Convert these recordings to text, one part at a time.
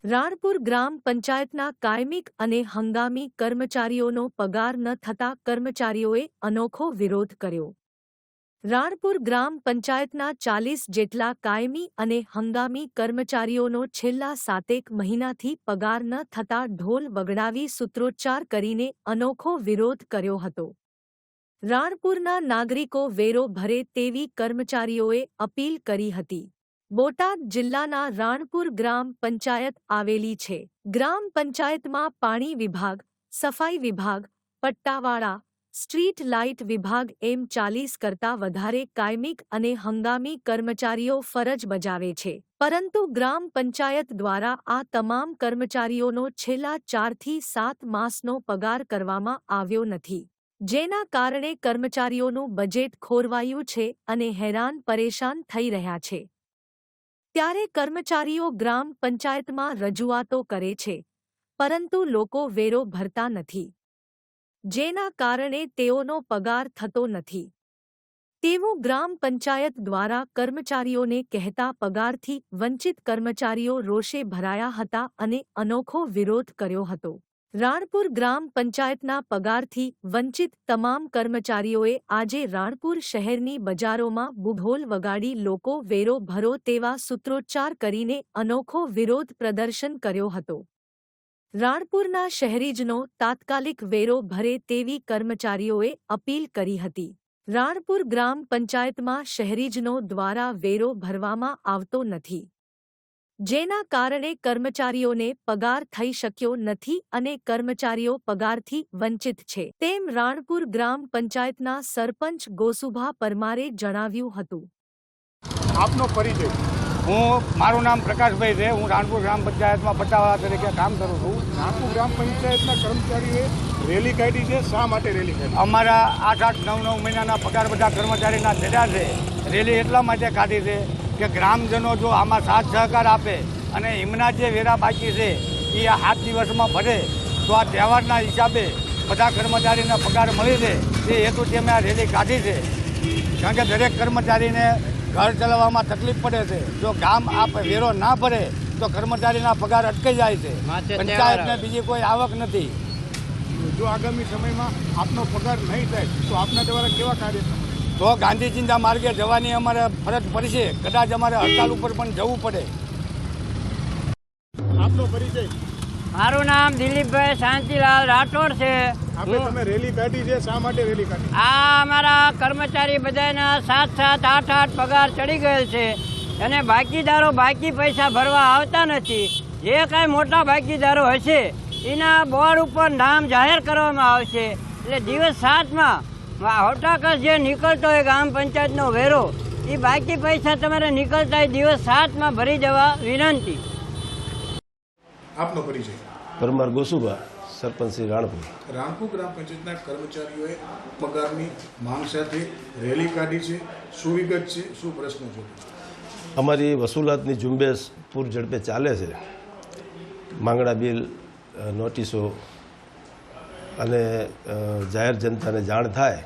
રાણપુર ગ્રામ પંચાયતના કાયમિક અને હંગામી કર્મચારીઓનો પગાર ન થતા કર્મચારીઓએ અનોખો વિરોધ કર્યો। રાણપુર ગ્રામ પંચાયતના 40 જેટલા કાયમી અને હંગામી કર્મચારીઓનો છેલ્લા 7 મહિનાથી પગાર ન થતા ઢોલ વગડાવી સૂત્રોચ્ચાર કરીને અનોખો વિરોધ કર્યો હતો। રાણપુરના નાગરિકો વેરો ભરે તેવી કર્મચારીઓએ અપીલ કરી હતી। બોટાદ જિલ્લાના રાણપુર ગ્રામ પંચાયત આવેલી છે। ગ્રામ પંચાયતમાં પાણી વિભાગ, સફાઈ વિભાગ, પટ્ટાવાળા, સ્ટ્રીટ લાઇટ વિભાગ એમ 40 કરતાં વધારે કાયમિક અને હંગામી કર્મચારીઓ ફરજ બજાવે છે। પરંતુ ગ્રામ પંચાયત દ્વારા આ તમામ કર્મચારીઓનો છેલ્લા 4 થી 7 માસનો પગાર કરવામાં આવ્યો નથી, જેના કારણે કર્મચારીઓનું બજેટ ખોરવાયું છે અને હેરાન પરેશાન થઈ રહ્યા છે। ત્યારે કર્મચારીઓ ગ્રામ પંચાયતમાં રજૂઆતો કરે છે, પરંતુ લોકો વેરો ભરતા નથી, જેના કારણે તેઓનો પગાર થતો નથી તેવું ગ્રામ પંચાયત દ્વારા કર્મચારીઓને કહેતા પગારથી વંચિત કર્મચારીઓ રોષે ભરાયા હતા અને અનોખો વિરોધ કર્યો હતો। રાણપુર ગ્રામ પંચાયતના પગારથી વંચિત તમામ કર્મચારીઓએ આજે રાણપુર શહેરની બજારોમાં બુઢોલ વગાડી લોકો વેરો ભરો તેવા સૂત્રોચ્ચાર કરીને અનોખો વિરોધ પ્રદર્શન કર્યો હતો। રાણપુરના શહેરીજનો તાત્કાલિક વેરો ભરે તેવી કર્મચારીઓએ અપીલ કરી હતી। રાણપુર ગ્રામ પંચાયતમાં શહેરીજનો દ્વારા વેરો ભરવામાં આવતો નથી, જેના કારણે કર્મચારીઓને પગાર થઈ શક્યો નથી અને કર્મચારીઓ પગારથી વંચિત છે તેમ રાણપુર ગ્રામ પંચાયતના સરપંચ ગોસુભા પરમારે જણાવ્યું હતું। આપનો પરિચય? મારું નામ પ્રકાશભાઈ છે। હું રાણપુર ગ્રામ પંચાયતમાં પટ્ટાવાળા તરીકે કામ કરું છું। રાણપુર ગ્રામ પંચાયતના કર્મચારીઓએ રેલી કાઢી છે, શા માટે રેલી કાઢી? અમારા 8-8, 9-9 મહિનાના પગાર બધા કર્મચારીના થયા છે। રેલી એટલા માટે કાઢી છે કે ગ્રામજનો જો આમાં સાથ સહકાર આપે અને એમના જે વેરા બાકી છે એ આ 7 દિવસમાં ભરે તો આ તહેવારના હિસાબે બધા કર્મચારીને પગાર મળી રહે એ હેતુથી અમે આ રેલી કાઢી છે। કારણ કે દરેક કર્મચારીને ઘર ચલાવવામાં તકલીફ પડે છે। જો ગામ આ વેરો ના ભરે તો કર્મચારીના પગાર અટકી જાય છે, પંચાયતને બીજી કોઈ આવક નથી। જો આગામી સમયમાં આપનો પગાર નહીં થાય તો આપના દ્વારા કેવા કાર્ય તો ગાંધીજીના માર્ગે જવાની અમારે ફરજ પડશે, કદાચ અમારે હડતાલ ઉપર પણ જવું પડે। આપનો પરિચય? મારું નામ દિલીપભાઈ શાંતિલાલ રાઠોડ છે। તમે રેલી કાઢી છે, શા માટે રેલી કાઢી? આ અમારા કર્મચારી બધાના 7-7, 8-8 પગાર ચડી ગયેલ છે અને બાકીદારો બાકી પૈસા ભરવા આવતા નથી। જે કાંઈ મોટા બાકીદારો હશે એના બોર્ડ ઉપર નામ જાહેર કરવામાં આવશે, એટલે દિવસ 7માં હોટાકસ જે નીકળતો હોય ગામ પંચાયતનો વેરો એ બાકી પૈસા તમારે નીકળતા હોય દિવસ 7માં ભરી જવા વિનંતી। આપનો પરિચય? પરમાર ગોસુભા, સરપંચ શ્રી રાણપુર। રાણપુર ગ્રામ પંચાયતના કર્મચારીઓએ પગારની માંગ સાથે રેલી કાઢી છે, શું વિગત છે, શું પ્રશ્ન છે? અમારી વસૂલાતની ઝુંબેશ પૂર ઝડપે ચાલે છે। માંગણા બિલ, નોટિસો અને જાહેર જનતાને જાણ થાય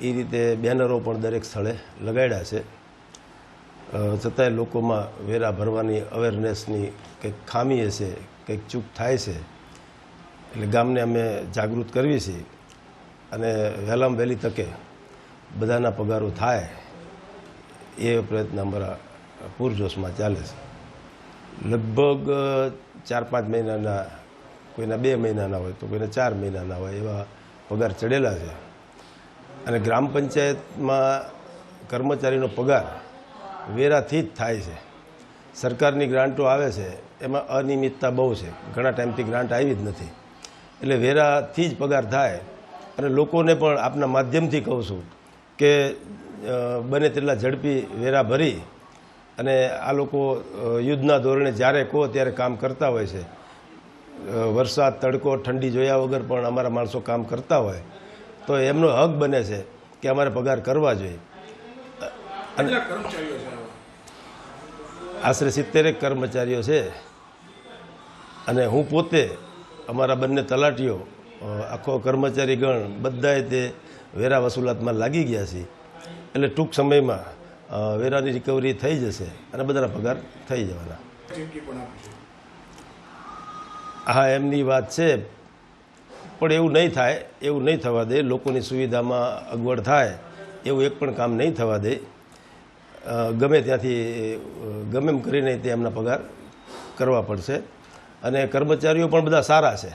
એ રીતે બેનરો પણ દરેક સ્થળે લગાડ્યા છે। છતાંય લોકોમાં વેરા ભરવાની અવેરનેસની કંઈક ખામી હશે, કંઈક ચૂક થાય છે, એટલે ગામને અમે જાગૃત કરવી છીએ અને વહેલામાં વહેલી તકે બધાના પગારો થાય એ પ્રયત્ન અમારા પૂરજોશમાં ચાલે છે। લગભગ 4-5 મહિનાના, કોઈના 2 મહિનાના હોય તો કોઈના 4 મહિનાના હોય એવા પગાર ચડેલા છે। અને ગ્રામ પંચાયતમાં કર્મચારીનો પગાર વેરાથી જ થાય છે। સરકારની ગ્રાન્ટો આવે છે એમાં અનિયમિતતા બહુ છે, ઘણા ટાઈમથી ગ્રાન્ટ આવી જ નથી, એટલે વેરાથી જ પગાર થાય। અને લોકોને પણ આપના માધ્યમથી કહું છું કે બને તેટલા ઝડપી વેરા ભરી અને આ લોકો યુદ્ધના ધોરણે જ્યારે કહો ત્યારે કામ કરતા હોય છે। વરસાદ, તડકો, ઠંડી જોયા વગર પણ અમારા માણસો કામ કરતા હોય તો એમનો હક બને છે કે અમારે પગાર કરવા જોઈએ। આશરે 70 કર્મચારીઓ છે અને હું પોતે, અમારા બંને તલાટીઓ, આખો કર્મચારી ગણ બધાએ તે વેરા વસૂલાતમાં લાગી ગયા છે। એટલે ટૂંક સમયમાં વેરાની રિકવરી થઈ જશે અને બધાના પગાર થઈ જવાના। હા, એમની વાત છે, પણ એવું નહીં થાય, એવું નહીં થવા દે. લોકોની સુવિધામાં અગવડ થાય એવું એક પણ કામ નહીં થવા દે. ગમે ત્યાંથી ગમે એમ કરીને તે એમના પગાર કરવા પડશે. અને કર્મચારીઓ પણ બધા સારા છે,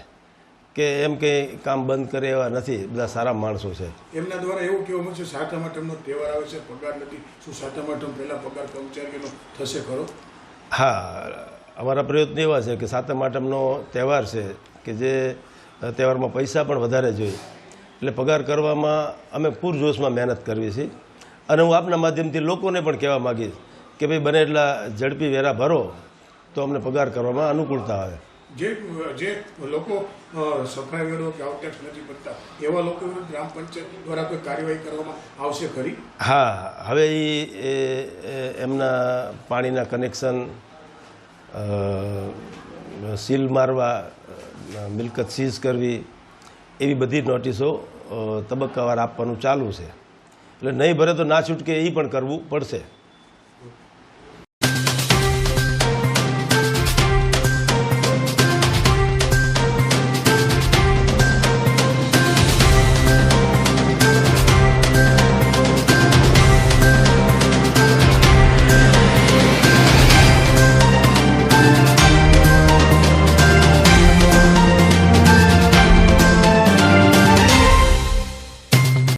કે એમ કંઈ કામ બંધ કરે એવા નથી, બધા સારા માણસો છે. એમના દ્વારા એવું કહેવામાં છે સાતમ આઠમનો તહેવાર આવે છે, પગાર નથી. શું સાતમ આઠમ પહેલાં પગાર કર્મચારીઓનો થશે ખરો? હા, અમારા પ્રયત્ન એવા છે કે સાતમ આઠમનો તહેવાર છે કે જે તહેવારમાં પૈસા પણ વધારે જોઈએ, એટલે પગાર કરવામાં અમે પૂરજોશમાં મહેનત કરવી છીએ. અને હું આપના માધ્યમથી લોકોને પણ કહેવા માગીશ કે ભાઈ બને એટલા ઝડપી વેરા ભરો તો અમને પગાર કરવામાં અનુકૂળતા આવે. જે લોકો સફાઈ વેરો કે આઉટટેક્સ નથી ભરતા એવા લોકો વિરુદ્ધ ગ્રામ પંચાયત દ્વારા કોઈ કાર્યવાહી કરવામાં આવશે ખરી? હા, હવે એમના પાણીના કનેક્શન સીલ મારવા, મિલકત સીઝ કરવી, એવી બધી નોટિસો તબક્કાવાર આપવાનું ચાલુ છે. એટલે નહીં ભરે તો ના છૂટકે એ પણ કરવું પડશે.